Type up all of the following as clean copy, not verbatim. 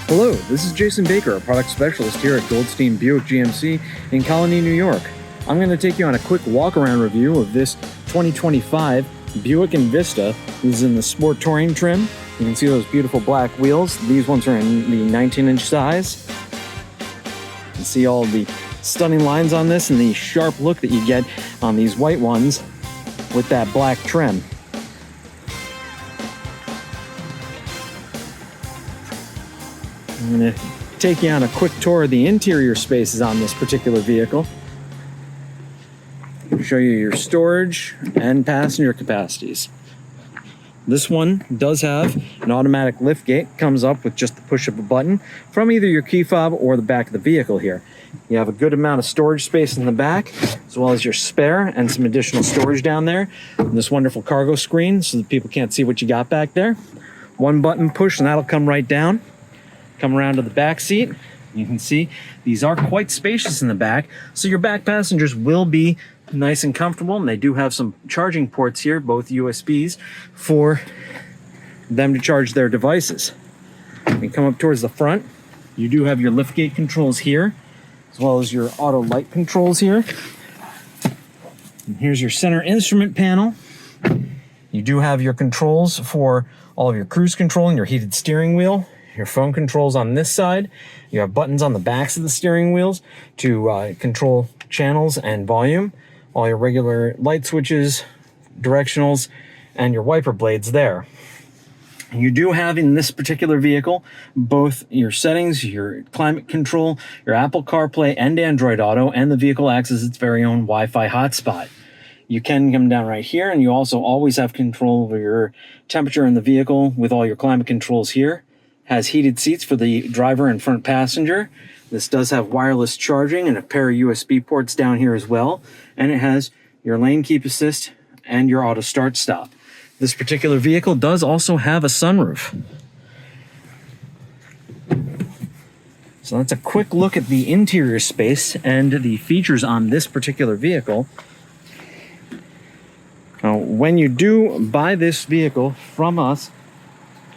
Hello, this is Jason Baker, a product specialist here at Goldstein Buick GMC in Colony, New York. I'm going to take you on a quick walk-around review of this 2025 Buick Envista. This is in the Sport Touring trim. You can see those beautiful black wheels. These ones are in the 19-inch size. You can see all the stunning lines on this and the sharp look that you get on these white ones with that black trim. I'm going to take you on a quick tour of the interior spaces on this particular vehicle. Show you your storage and passenger capacities. This one does have an automatic lift gate. Comes up with just the push of a button from either your key fob or the back of the vehicle here. You have a good amount of storage space in the back, as well as your spare and some additional storage down there. And this wonderful cargo screen so that people can't see what you got back there. One button push and that'll come right down. Come around to the back seat. You can see these are quite spacious in the back, so your back passengers will be nice and comfortable, and they do have some charging ports here, both USBs, for them to charge their devices. When you come up towards the front, you do have your liftgate controls here, as well as your auto light controls here. And here's your center instrument panel. You do have your controls for all of your cruise control and your heated steering wheel. Your phone controls on this side. You have buttons on the backs of the steering wheels to control channels and volume. All your regular light switches, directionals, and your wiper blades there. You do have in this particular vehicle both your settings, your climate control, your Apple CarPlay and Android Auto, and the vehicle acts as its very own Wi-Fi hotspot. You can come down right here, and you also always have control over your temperature in the vehicle with all your climate controls here. Has heated seats for the driver and front passenger. This does have wireless charging and a pair of USB ports down here as well. And it has your lane keep assist and your auto start stop. This particular vehicle does also have a sunroof. So that's a quick look at the interior space and the features on this particular vehicle. Now, when you do buy this vehicle from us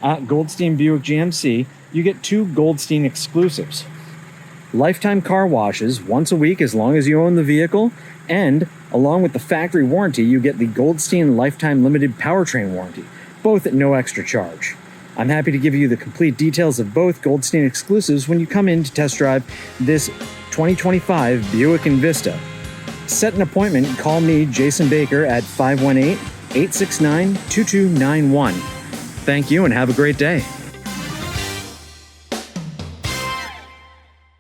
at Goldstein Buick GMC, you get 2 Goldstein Exclusives. Lifetime car washes once a week as long as you own the vehicle, and along with the factory warranty, you get the Goldstein Lifetime Limited Powertrain Warranty, both at no extra charge. I'm happy to give you the complete details of both Goldstein Exclusives when you come in to test drive this 2025 Buick Envista. Set an appointment, call me, Jason Baker, at 518-869-2291. Thank you and have a great day.